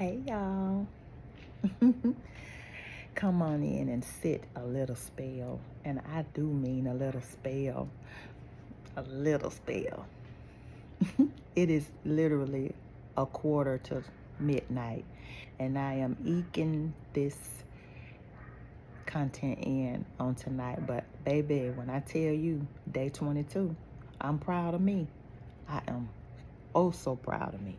Hey y'all. Come on in and sit a little spell. And I do mean a little spell. A little spell. It is literally a quarter to midnight. And I am eking this content in on tonight. But baby, when I tell you day 22, I'm proud of me. I am oh so proud of me.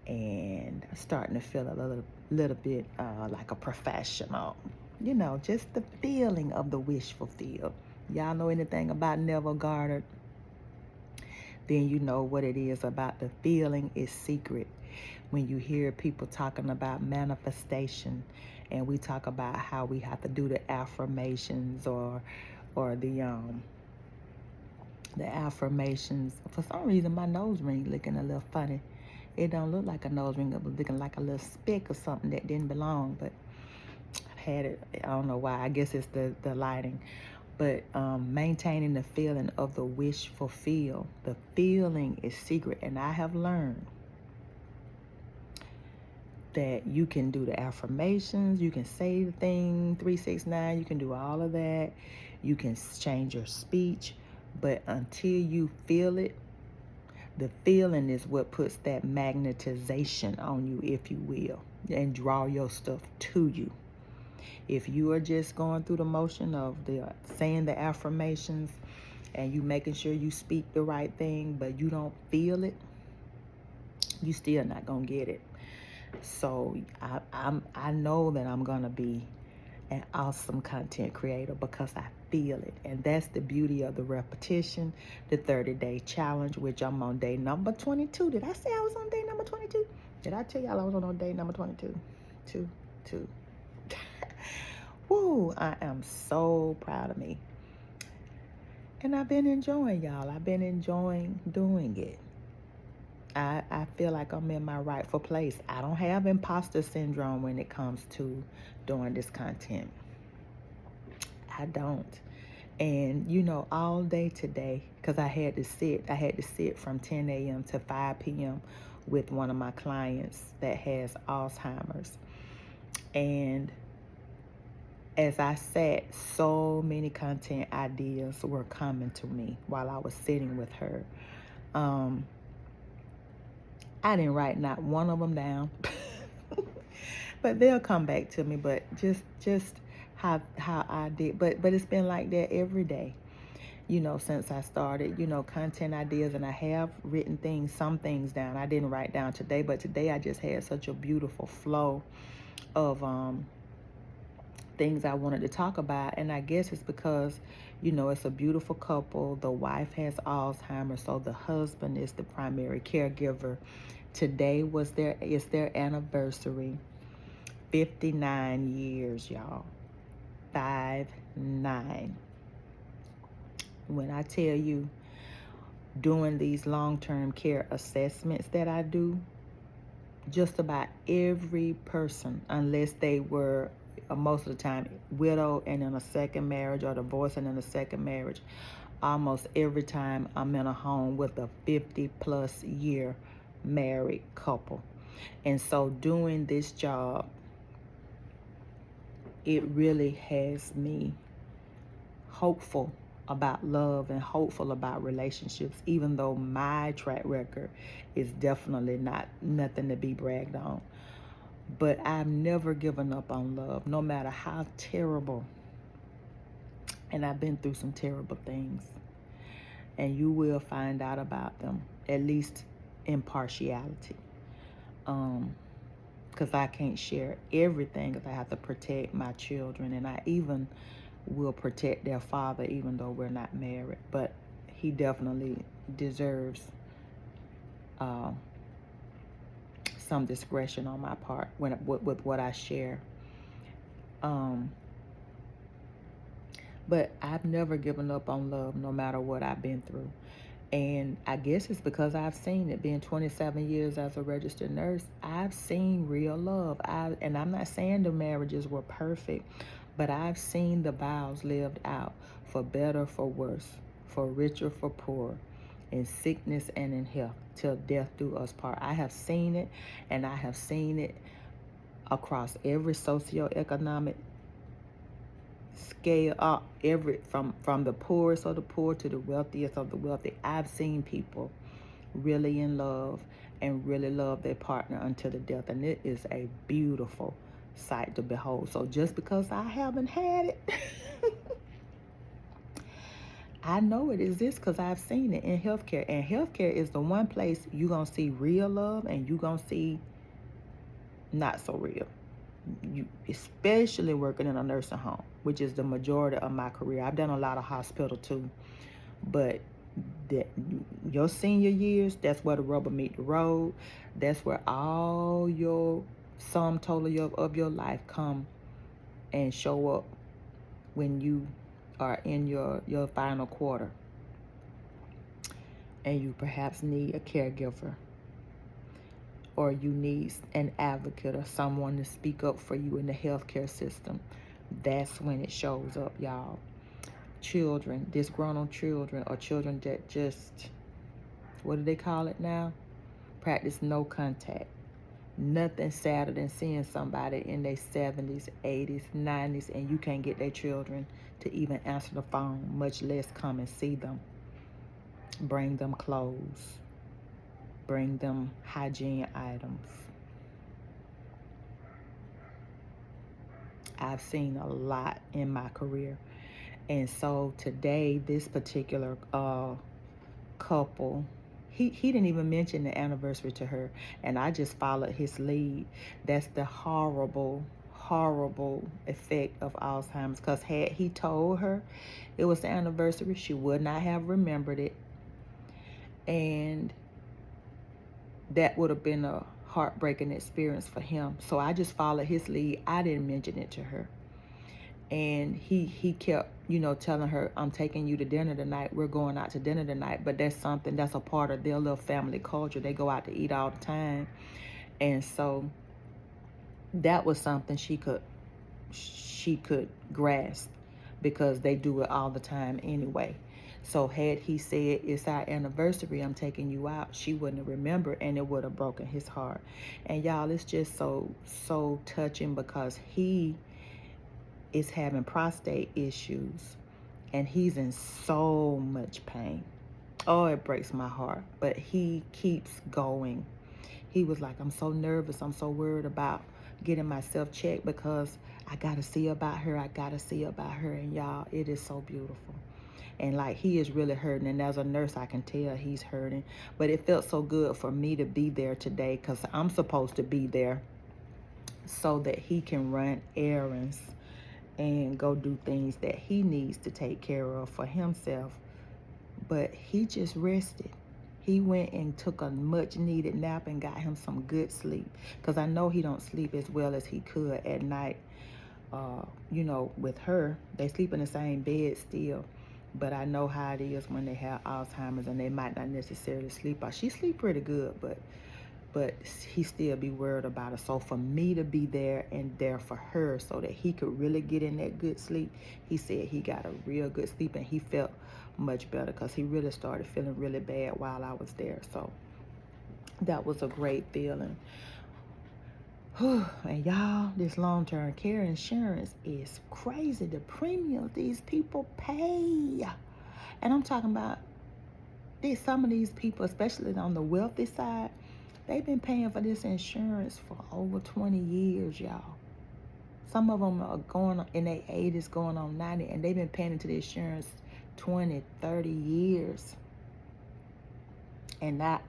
And starting to feel a little bit like a professional. You know, just the feeling of the wish fulfilled. Y'all know anything about Neville Goddard? Then you know what it is about the feeling is secret. When you hear people talking about manifestation, and we talk about how we have to do the affirmations or the affirmations. For some reason, my nose ring looking a little funny. It don't look like a nose ring. It was looking like a little speck or something that didn't belong. But I had it. I don't know why. I guess it's the lighting. But maintaining the feeling of the wish fulfilled. The feeling is secret. And I have learned that you can do the affirmations. You can say the thing 369. You can do all of that. You can change your speech. But until you feel it, the feeling is what puts that magnetization on you, if you will, and draw your stuff to you. If you are just going through the motion of saying the affirmations and you making sure you speak the right thing, but you don't feel it, you still not gonna get it. So I know that I'm gonna be an awesome content creator because I feel it. And that's the beauty of the repetition, the 30-day challenge, which I'm on day number 22. Did I say I was on day number 22? Did I tell y'all I was on day number 22? Two. Woo, I am so proud of me. And I've been enjoying y'all. I've been enjoying doing it. I feel like I'm in my rightful place. I don't have imposter syndrome when it comes to doing this content. I don't. And you know, all day today, because I had to sit from 10 a.m. to 5 p.m. with one of my clients that has Alzheimer's. And as I sat, so many content ideas were coming to me while I was sitting with her. I didn't write not one of them down, but they'll come back to me. But just how I did, but it's been like that every day, you know, since I started, you know, content ideas. And I have written some things down. I didn't write down today, but today I just had such a beautiful flow of things I wanted to talk about. And I guess it's because, you know, it's a beautiful couple. The wife has Alzheimer's, so the husband is the primary caregiver. Today is their anniversary. 59 years, y'all. 59. When I tell you, doing these long-term care assessments that I do, just about every person, unless they were most of the time widowed and in a second marriage, or divorced and in a second marriage, almost every time I'm in a home with a 50+ year married couple. And so doing this job, it really has me hopeful about love and hopeful about relationships, even though my track record is definitely nothing to be bragged on. But I've never given up on love, no matter how terrible. And I've been through some terrible things. And you will find out about them, at least in partiality. Because I can't share everything, because I have to protect my children. And I even will protect their father, even though we're not married. But he definitely deserves some discretion on my part with what I share. But I've never given up on love, no matter what I've been through. And I guess it's because I've seen it. Being 27 years as a registered nurse, I've seen real love. And I'm not saying the marriages were perfect, but I've seen the vows lived out, for better, for worse, for richer, for poor. in sickness and in health, till death do us part. I have seen it, and I have seen it across every socioeconomic scale, up every from the poorest of the poor to the wealthiest of the wealthy. I've seen people really in love and really love their partner until the death, and it is a beautiful sight to behold. So just because I haven't had it, I know it exists because I've seen it in healthcare. And healthcare is the one place you're going to see real love and you're going to see not so real. You, especially working in a nursing home, which is the majority of my career. I've done a lot of hospital too, but that your senior years, that's where the rubber meet the road. That's where all your sum total of your life come and show up when you are in your final quarter, and you perhaps need a caregiver, or you need an advocate or someone to speak up for you in the healthcare system. That's when it shows up, y'all. Children, disgruntled children, or children that just, what do they call it now? Practice no contact. Nothing sadder than seeing somebody in their 70s, 80s, 90s, and you can't get their children to even answer the phone, much less come and see them. Bring them clothes. Bring them hygiene items. I've seen a lot in my career. And so today, this particular couple, he didn't even mention the anniversary to her, and I just followed his lead. That's the horrible effect of Alzheimer's, because had he told her it was the anniversary, she would not have remembered it, and that would have been a heartbreaking experience for him. So I just followed his lead. I didn't mention it to her. And he kept, telling her, I'm taking you to dinner tonight. We're going out to dinner tonight. But that's a part of their little family culture. They go out to eat all the time. And so that was something she could grasp, because they do it all the time anyway. So had he said, it's our anniversary, I'm taking you out, she wouldn't have remembered, and it would have broken his heart. And y'all, it's just so touching, because he is having prostate issues and he's in so much pain. Oh, it breaks my heart. But he keeps going. He was like, I'm so nervous, I'm so worried about getting myself checked, because I gotta see about her. And y'all, it is so beautiful. And like, he is really hurting, and as a nurse I can tell he's hurting. But it felt so good for me to be there today, because I'm supposed to be there so that he can run errands and go do things that he needs to take care of for himself. But he just rested. He went and took a much needed nap and got him some good sleep, because I know he don't sleep as well as he could at night. With her, they sleep in the same bed still, but I know how it is when they have Alzheimer's and they might not necessarily sleep. She sleep pretty good, but he still be worried about her. So for me to be there and there for her so that he could really get in that good sleep, he said he got a real good sleep, and he felt much better, because he really started feeling really bad while I was there. So that was a great feeling. And y'all, this long-term care insurance is crazy. The premiums these people pay. And I'm talking about some of these people, especially on the wealthy side, they've been paying for this insurance for over 20 years, y'all. Some of them are going in their 80s, going on 90, and they've been paying into the insurance 20, 30 years. And I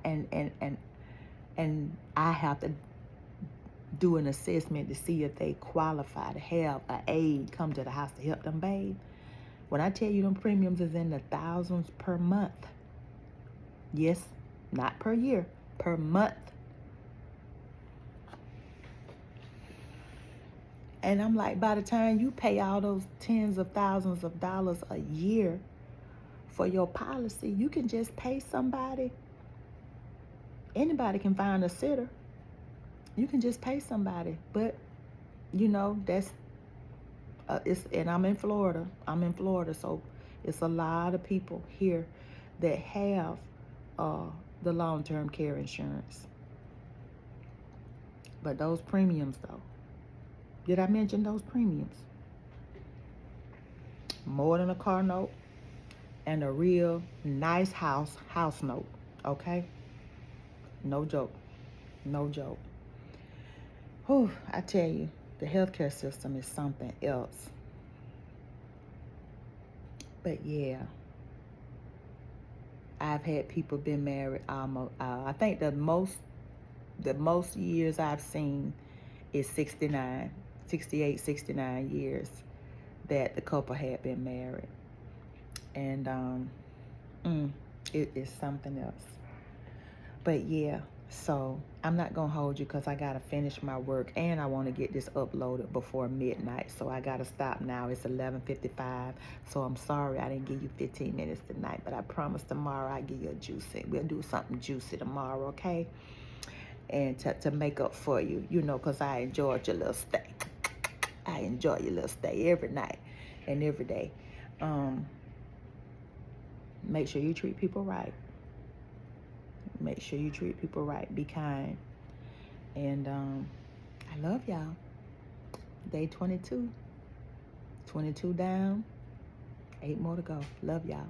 have to do an assessment to see if they qualify to have an aide come to the house to help them bathe. When I tell you them premiums is in the thousands per month. Yes, not per year, per month. And I'm like, by the time you pay all those tens of thousands of dollars a year for your policy, you can just pay somebody. Anybody can find a sitter. You can just pay somebody. But, that's, and I'm in Florida, so it's a lot of people here that have the long-term care insurance. But those premiums, though, did I mention those premiums? More than a car note and a real nice house note. Okay? No joke. No joke. Whew, I tell you, the healthcare system is something else. But yeah, I've had people been married almost. I think the most years I've seen is 69, 68, 69 years that the couple had been married, and it is something else. But yeah, so I'm not gonna hold you because I gotta finish my work and I want to get this uploaded before midnight. So I gotta stop now. It's 11:55. So I'm sorry I didn't give you 15 minutes tonight, but I promise tomorrow I'll give you a juicy. We'll do something juicy tomorrow, okay? And to make up for you, you know, because I enjoyed your little stay. I enjoy your little stay every night and every day. Make sure you treat people right. Make sure you treat people right. Be kind. And I love y'all. Day 22. 22 down. 8 more to go. Love y'all.